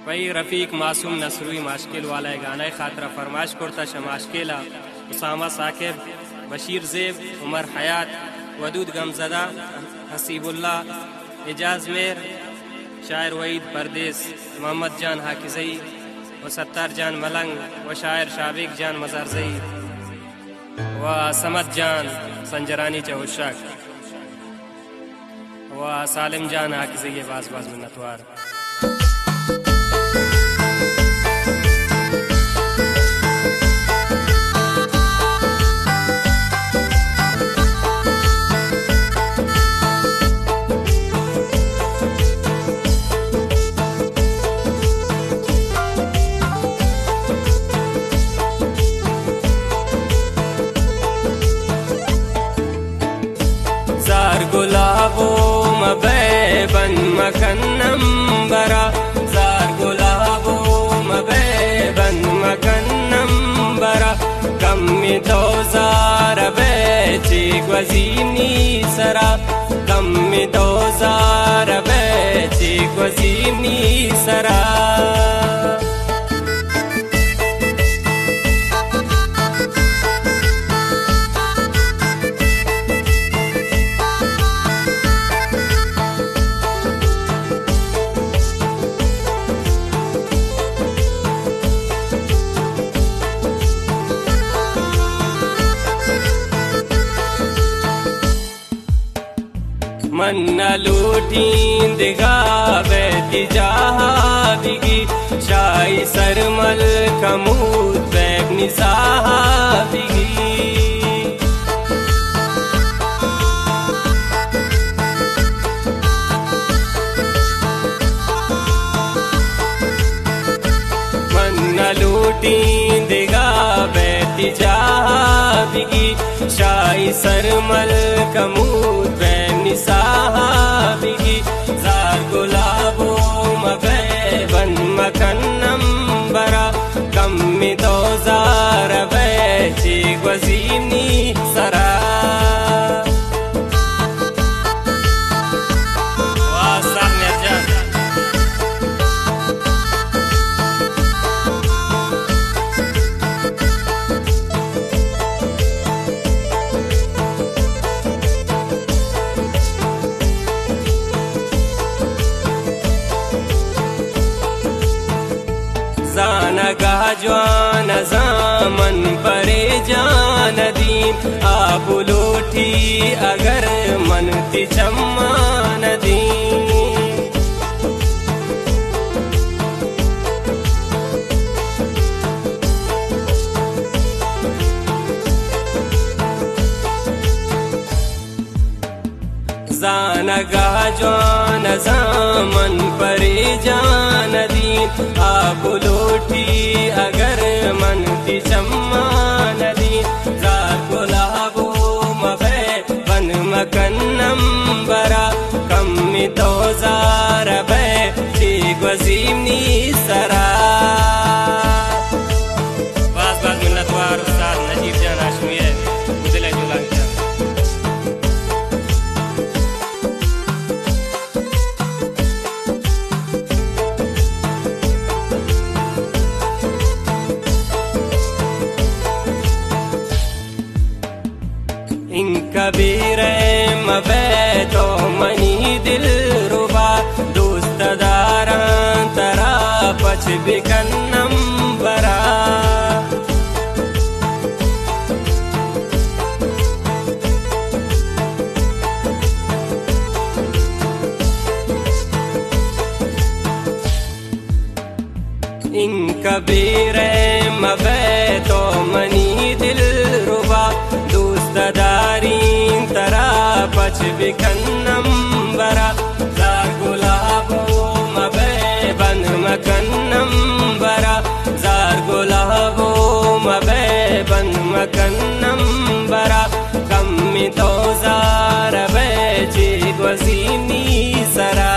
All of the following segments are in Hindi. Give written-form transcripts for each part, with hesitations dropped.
वही रफ़ीक मासूम नसरुई माशकिल वाला गाना खातरा फरमाश करता शमाशकेला उसामा साकिब बशीर ज़ेब उमर हयात वदूद गमज़दा हसीबुल्ला एजाज मेर शायर वहीद परदेस मोहम्मद जान हाकिज़ई व सत्तार जान मलंग व शायर शाबिक जान मज़ारज़ई व समद जान संजरानी चहुशक व सालिम जान हाकिज़ई बाज़ बाज़ मिन्नतवार। गुलाबो मबैबन मकन्नम बरा जार गुलाबो मबैबन मकन्नम बरा कम्मी दोजार बैची ग्वजीनी सरा कम्मी दोजार बैची ग्वजीनी सरा मन लूटीं दिगा बैती जहादिगी शाही सरमल कमूद बैगनी साहबिगी मन लूटीं दिगा बैती जहादिगी शाही सरमल कमूद बैगनी साहबिगी जार गुलाबो मबैबन मकन्नम बरा कम्मी दोजार बैची ग्वजीनी सरा जानगा जवान ज़ामन परे जान दीन आप लूठी अगर मन ती चम्मान दीन जानगा जवान ज़ामन परे जान दीन आप लूठी अगर मन ती चम्मान दीन जार गुलाबो मबैबन मकन्नम बरा कम्मी दोजार बैची ग्वजीनी सरा। बाज़ बाज़ मिन्नतवार उस्ताद नजीब जान हाशमी है दिल जुलान कबीर मबैतो मनी दिल रुबा दोस्त दारा तरा पछ बिकन्नम बरा इन कबीर मबैतो मनी दिल रुबा दोस्त दारी तरा पछ बिकन्नम बरा जार गुलाबो मबैबन मकन्नम बरा जार गुलाबो मबैबन मकन्नम बरा कम्मी दोजार बैची ग्वजीनी सरा।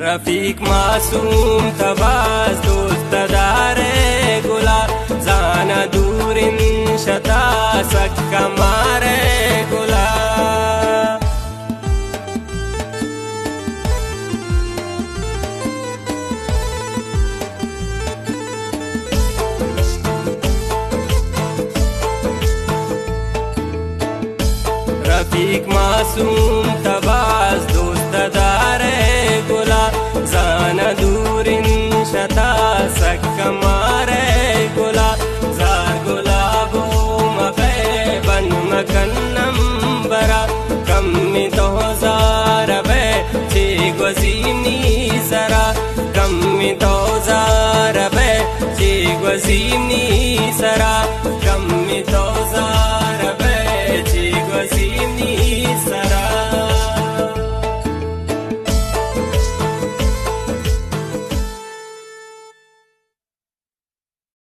रफीक मासूम तबाज दोस्त दारे गुला जाना दूरिन शता सक्का मारे गुला रफीक मासूम तबाज दोस्त दारे गुला जाना दूरिन शता सक्का